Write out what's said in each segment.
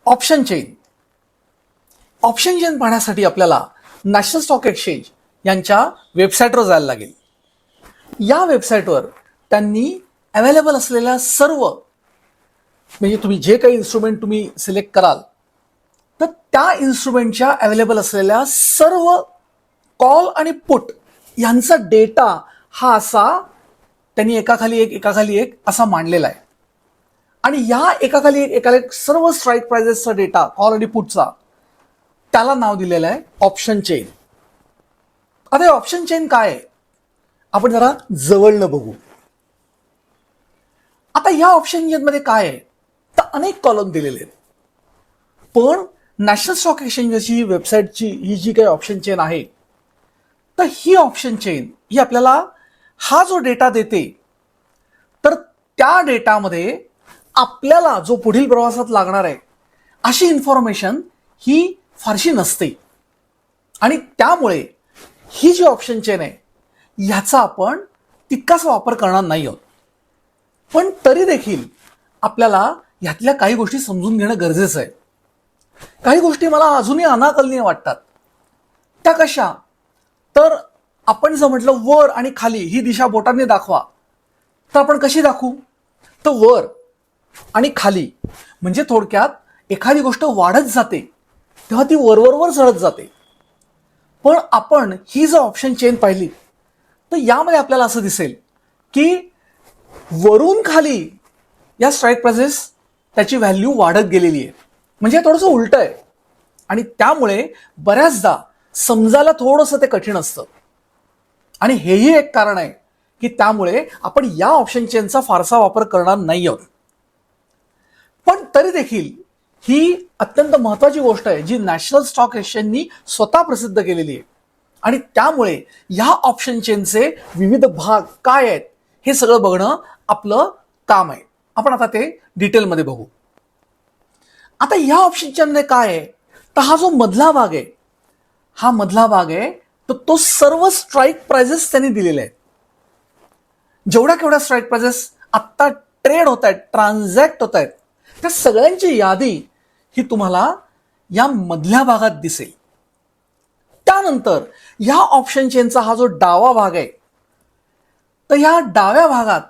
Option chain. Option chain पाहण्यासाठी आपल्याला national stock exchange यांच्या वेबसाईटवर जायला लागेल. या वेबसाईटवर त्यांनी अवेलेबल असलेल्या सर्व, म्हणजे तुम्ही जे काही इन्स्ट्रुमेंट तुम्ही सिलेक्ट कराल तर त्या इन्स्ट्रुमेंटच्या अवेलेबल असलेल्या सर्व कॉल आणि पुट यांचा डेटा हा असा त्यांनी एकाखाली एक असा मांडलेला आहे. आणि या एकाखाली एक सर्व स्ट्राईक प्राइजेसचा डेटा कॉल आणि पुटचा त्याला नाव दिलेलं आहे ऑप्शन चेन. आता हे ऑप्शन चेन काय आहे आपण जरा जवळनं बघू. आता या ऑप्शन चेन मध्ये काय आहे तर अनेक कॉलम दिलेले आहेत. पण नॅशनल स्टॉक एक्सचेंजची ही वेबसाईटची ही जी काही ऑप्शन चेन आहे तर ही ऑप्शन चेन ही आपल्याला हा जो डेटा देते तर त्या डेटामध्ये आपल्याला जो पुढील प्रवासात लागणार आहे अशी इन्फॉर्मेशन ही फारशी नसते. आणि त्यामुळे ही जी ऑप्शन चेन आहे ह्याचा आपण तितकाच वापर करणार नाही आहोत. पण तरी देखील आपल्याला ह्यातल्या काही गोष्टी समजून घेणं गरजेचं आहे. काही गोष्टी मला अजूनही अनाकलनीय वाटतात. त्या कशा तर आपण जर म्हटलं वर आणि खाली ही दिशा बोटाने दाखवा तर आपण कशी दाखवू तर वर आणि खाली, म्हणजे थोडक्यात एखादी गोष्ट वाढत जाते तेव्हा ती वरवरवर चढत जाते. पण आपण ही जर ऑप्शन चेन पाहिली तर यामध्ये आपल्याला असं दिसेल की वरून खाली या स्ट्राईक प्राइसेस त्याची व्हॅल्यू वाढत गेलेली आहे. म्हणजे थोडंसं उलट आहे आणि त्यामुळे बऱ्याचदा समजायला थोडंसं ते कठीण असतं. आणि हेही एक कारण आहे की त्यामुळे आपण या ऑप्शन चेनचा फारसा वापर करणार नाही आहोत. पण तरी देखील ही अत्यंत महत्वाची गोष्ट आहे जी नॅशनल स्टॉक एक्सचेंजनी स्वतः प्रसिद्ध केलेली आहे. आणि त्यामुळे या ऑप्शन चेनचे विविध भाग काय आहेत हे सगळं बघणं आपलं काम आहे. आपण आता ते डिटेलमध्ये बघू. आता या ऑप्शन चेनमध्ये काय आहे तर हा जो मधला भाग आहे हा मधला भाग आहे तर तो सर्व स्ट्राईक प्राइजेस त्यांनी दिलेले आहेत. जेवढ्या केवढ्या स्ट्राईक प्राइजेस आत्ता ट्रेड होत आहेत, ट्रान्झॅक्ट होत आहेत, त्या सगळ्यांची यादी ही तुम्हाला या मधल्या भागात दिसेल. त्यानंतर या ऑप्शन चेनचा हा जो डावा भाग आहे तर या डाव्या भागात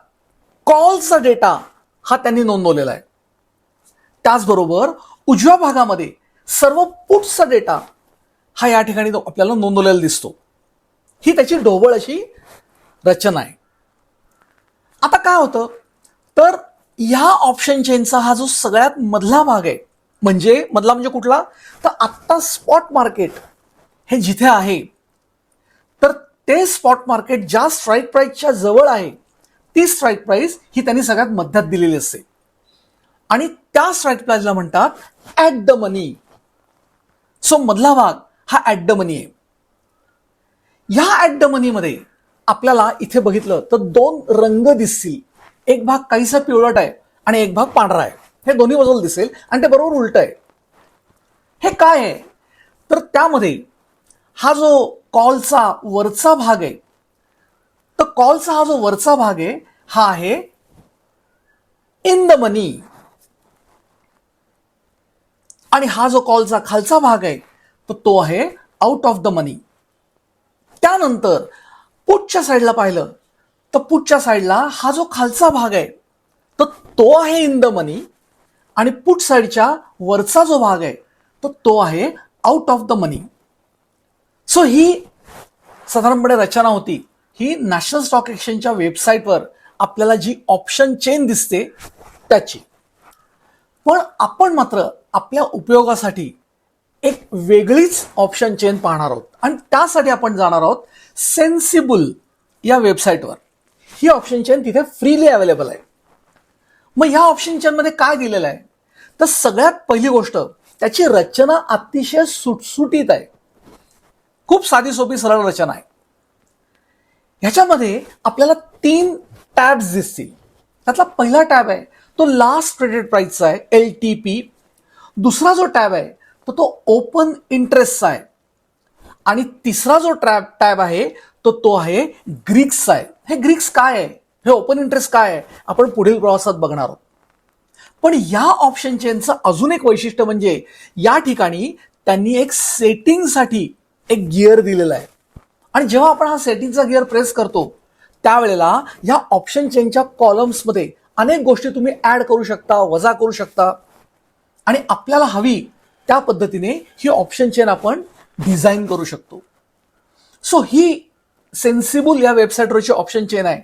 कॉलचा डेटा हा त्यांनी नोंदवलेला आहे. त्याचबरोबर उजव्या भागामध्ये सर्व पुट्सचा डेटा हा या ठिकाणी आपल्याला नोंदवलेला दिसतो. ही त्याची ढोबळ अशी रचना आहे. आता काय होतं तर या ऑप्शन चेनचा हा जो सगळ्यात मधला भाग आहे, म्हणजे मधला म्हणजे कुठला तर आत्ता स्पॉट मार्केट हे जिथे आहे तर ते स्पॉट मार्केट ज्या स्ट्राईक प्राइसच्या जवळ आहे ती स्ट्राईक प्राइस ही त्यांनी सगळ्यात मध्यात दिलेली असते. आणि त्या स्ट्राईक प्राइसला म्हणतात ऍट द मनी. सो मधला भाग हा ऍट द मनी आहे. या ऍट द मनी मध्ये आपल्याला इथे बघितलं तर दोन रंग दिसतील. एक भाग काहीसा पिवळट आहे आणि एक भाग पांढरा आहे. हे दोन्ही बाजूला दिसेल आणि ते बरोबर उलट आहे. हे काय आहे तर त्यामध्ये हा जो कॉलचा वरचा भाग आहे तर कॉलचा हा जो वरचा भाग आहे हा आहे इन द मनी. आणि हा जो कॉलचा खालचा भाग आहे तर तो आहे आउट ऑफ द मनी. त्यानंतर पुटच्या साईडला पाहिलं तर पुटच्या साईडला हा जो खालचा भाग आहे तर तो आहे इन द मनी आणि पुट साईडच्या वरचा जो भाग आहे तर तो आहे out of the money. So ही साधारणपणे रचना होती ही नॅशनल स्टॉक एक्सचेंजच्या वेबसाईटवर आपल्याला जी ऑप्शन चेन दिसते त्याची. पण आपण मात्र आपल्या उपयोगासाठी एक वेगळीच ऑप्शन चेन पाहणार आहोत आणि त्यासाठी आपण जाणार आहोत सेन्सिबल या वेबसाईटवर. ही ऑप्शन चेन तिथे फ्रीली अवेलेबल आहे. मग ह्या ऑप्शन चेन मध्ये काय दिलेलं आहे तर सगळ्यात पहिली गोष्ट त्याची रचना अतिशय सुटसुटीत आहे. खूप साधी सोपी सरळ रचना आहे. ह्याच्यामध्ये आपल्याला 3 टॅब्स दिसतील. त्यातला पहिला टॅब आहे तो लास्ट ट्रेडेड प्राइसचा आहे LTP. दुसरा जो टॅब आहे तर तो ओपन इंटरेस्टचा आहे आणि तिसरा जो टॅब आहे तो आहे ग्रीक्सचा आहे. हे ग्रीक्स काय आहे, हे ओपन इंटरेस्ट काय आहे आपण पुढील प्रवासात बघणार आहोत. पण या ऑप्शन चेनचं अजून एक वैशिष्ट्य म्हणजे या ठिकाणी त्यांनी एक सेटिंगसाठी एक गिअर दिलेला आहे. आणि जेव्हा आपण हा सेटिंगचा गिअर प्रेस करतो त्यावेळेला या ऑप्शन चेनच्या कॉलम्समध्ये अनेक गोष्टी तुम्ही ऍड करू शकता, वजा करू शकता आणि आपल्याला हवी त्या पद्धतीने ही ऑप्शन चेन आपण डिझाईन करू शकतो. सो ही सेन्सिबल या वेबसाईटवरची ऑप्शन चेन आहे,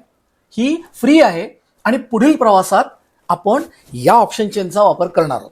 ही फ्री आहे आणि पुढील प्रवासात आपण या ऑप्शन चेनचा वापर करणार आहोत.